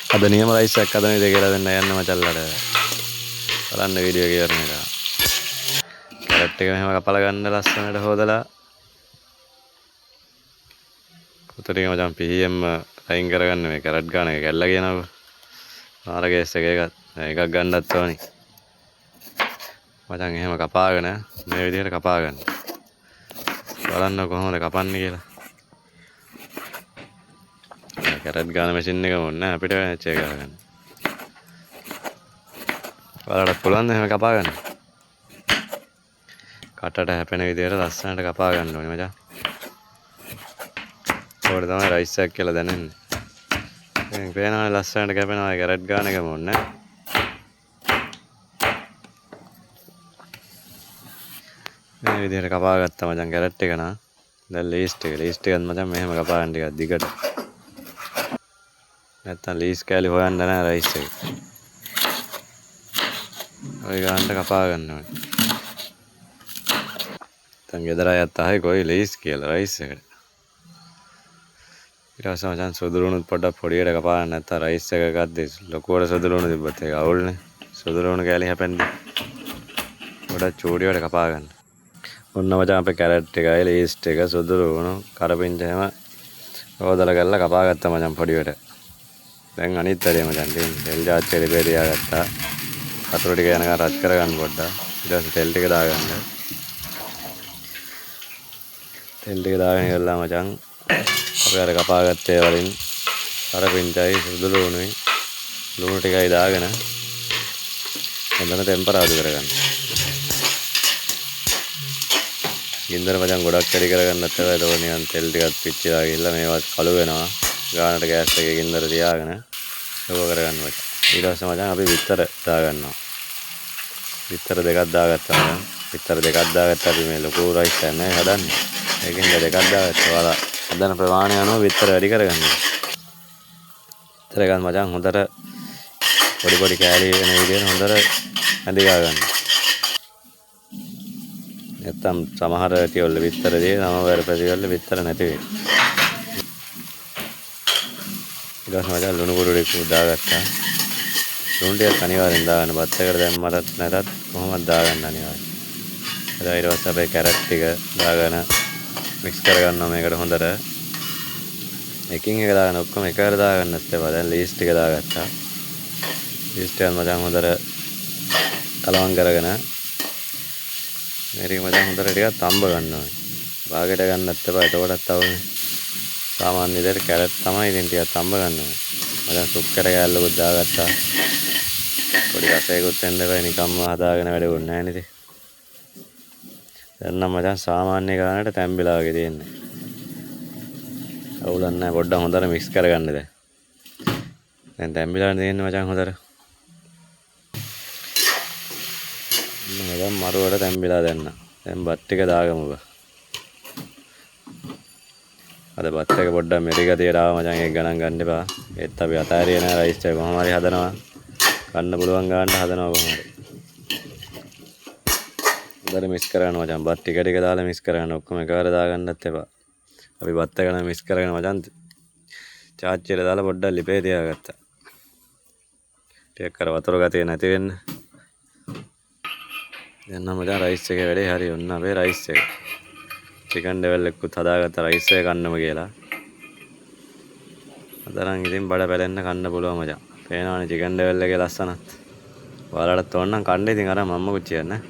අද නියම රයිස් එකක් හදන විදිය කියලා දෙන්න යන්න මචල්ලට. බලන්න වීඩියෝ එක ඉවරන එක. කැරට් එක මෙහෙම කපලා ගන්න ලස්සනට හොදලා. උතරින් මචං PM අයින් කරගන්න මේ කැරට් ගන්න එක කැල්ලා කියනවා. මාරගේස් එකක් ගන්නත් ඕනි. මචං එහෙම කපාගෙන මේ විදිහට කපා ගන්න. බලන්න කොහොමද කපන්නේ කියලා. කැරට් ගන්න මැෂින් එක ඕනේ අපිට මැච් එක ගන්න. ඔයාලට පුළුවන් ද එහෙම කපා ගන්න? කටට හැපෙන විදිහට ලස්සනට කපා ගන්න ඕනේ මචං. ඒකට තමයි රයිස් එකක් කියලා දැනෙන්නේ. දැන් පේනවනේ ලස්සනට කැපෙනවා කැරට් ගන්න එකම ඕනේ. මේ විදිහට කපා ගත්තා මචං කැරට් එක නා. දැන් ලීස්ට් එකත් මචං මෙහෙම කපා ගන්න ටිකක් දිගට. නැත්තම් ලීස් කෑලි හොයන්න නැහැ රයිස් එක. ඔය ගන්නට කපා ගන්න ඕනේ. දැන් ගෙදර අයත් ආයේ කොයි ලීස් කියලා රයිස් එකට. ඊට පස්සේ මචං සුදුරුණුත් පොඩ්ඩක් පොඩියට කපා ගන්න නැත්තම් රයිස් එක ගත්තේ ලොකුවට සුදුරුණු තිබ්බත් ඒක අවුල්නේ. සුදුරුණු කෑලි හැපෙන්නේ. පොඩ්ඩක් චූඩියට කපා ගන්න. ඔන්න මචං අපේ කැරට් එකයි ලීස්ට් එක සුදුරුණු කරපිංච හැම හොදලා කරලා කපා ගත්තා මචං පොඩියට. දැන් අනිත් වැඩේ මචං තියෙන්නේ තෙල් ජාච්චිය ලිපේ තියාගත්තා. වතුර ටික යනකම් රත් කරගන්න පොඩ්ඩක්. ඊට පස්සේ තෙල් ටික දාගන්න. තෙල් ටික දාගෙන ඉවරලා මචං අපි අර කපාගත්තේ වලින් කරපිංචයි සුදුරුණුයි ලුණු ටිකයි දාගෙන හොඳට ටෙම්පරාදු කරගන්න. ගින්දර මචං ගොඩක් වැඩි කරගන්නත් එපා. ඒක නිකන් තෙල් ටිකක් පිච්චිලා ගිහලා මේවත් කළු වෙනවා. ගානට ගෑස් එකේ ගින්දර තියාගෙන ඒක කරගන්න මචං. ඊට පස්සේ මචං අපි විතර දාගන්නවා. විතර දෙකක් දාගත්තා මචං. විතර දෙකක් දාගත්තා අපි මේ ලොකු රයිස් එකක් නෑ හදන්නේ. ඒකෙන් දෙකක් දාගත්තා. ඔයාලා හදන ප්‍රමාණය අනුව විතර වැඩි කරගන්න. විතර ගන්න මචං හොඳට පොඩි පොඩි කෑලි වෙන විදිහට හොඳට ඇඳි ගන්න. නැත්තම් සමහර ඇටිවල විතර දී සමහර පැතිවල විතර නැති වෙයි. ඊට පස්සේ මචං ලුණු කුඩු ටික දාගත්තා. ලුණු ටික අනිවාර්යෙන් දාගන්න. බත් එකට දැම්මටත් නැතත් කොහොමද දාගන්න අනිවාර්යෙන්. ඊට පස්සේ අපේ කැරට් ටික දාගෙන මික්ස් කරගන්නවා මේකට හොඳට. එකින් එක දාගෙන ඔක්කොම එකවර දාගන්නත් එපා. දැන් ලීස් ටික දාගත්තා. ලීස් ටික මචං හොඳට කලවම් කරගෙන මේක මචං හොඳට ටිකක් තම්බ ගන්න ඕනේ. භාගයට ගන්නත් එපා. එතකොටත් අවුල්නේ. සාමාන්‍ය විදිහට කැරට් තමයි ඉතින් ටිකක් තම්බ ගන්න ඕනේ. මචං සුක්කට කෑල්ලකුත් දාගත්තා. පොඩි රසයකුත් එන්න එපා. නිකම්ම හදාගෙන වැඩකුත් නැහැ නේද? දැන් නම් මචං සාමාන්‍ය ගානට තැම්බිලා වගේ තියෙන්නේ. අවුලක් නැහැ. පොඩ්ඩක් හොඳට මික්ස් කරගන්න දැන්. දැන් තැම්බිලා තියෙන්නේ මචං හොඳට. දැන් මරුවට තැම්බිලා දැන්න. දැන් බත් ටික දාගමු බා. අද බත් එක පොඩ්ඩක් මෙරි ගතියට ආව මචං ඒක ගණන් ගන්න එපා. ඒත් අපි අතාරියේ නෑ රයිස් එක කොහොම හරි හදනවා. ගන්න පුළුවන් ගානට හදනවා කොහොම හරි. හොඳට මික්ස් කරගන්න මචං. බත් ටික ටික දාලා මික්ස් කරගන්න. ඔක්කොම එකවර දාගන්නත් එපා. අපි බත් එක නම් මික්ස් කරගෙන මචං චාච්චියට දාලා පොඩ්ඩක් ලිපේ තියාගත්තා. ටිකක් කර වතුර ගතිය නැති වෙන්න. දැන් නම් මචං රයිස් එකේ වැඩේ හරි. ඔන්න අපේ රයිස් එක. චිකන් ඩෙවල් එකකුත් හදාගත්ත රයිස් එක කන්නම කියලා. අදනම් ඉතින් බඩ පැලෙන්න කන්න පුළුවන් මචං. පේනවනේ චිකන් ඩෙවල් එකේ ලස්සනත්. ඔයාලටත් ඕන නම් කන්න ඉතින් අර මම්ම කුච්චියක් නේ.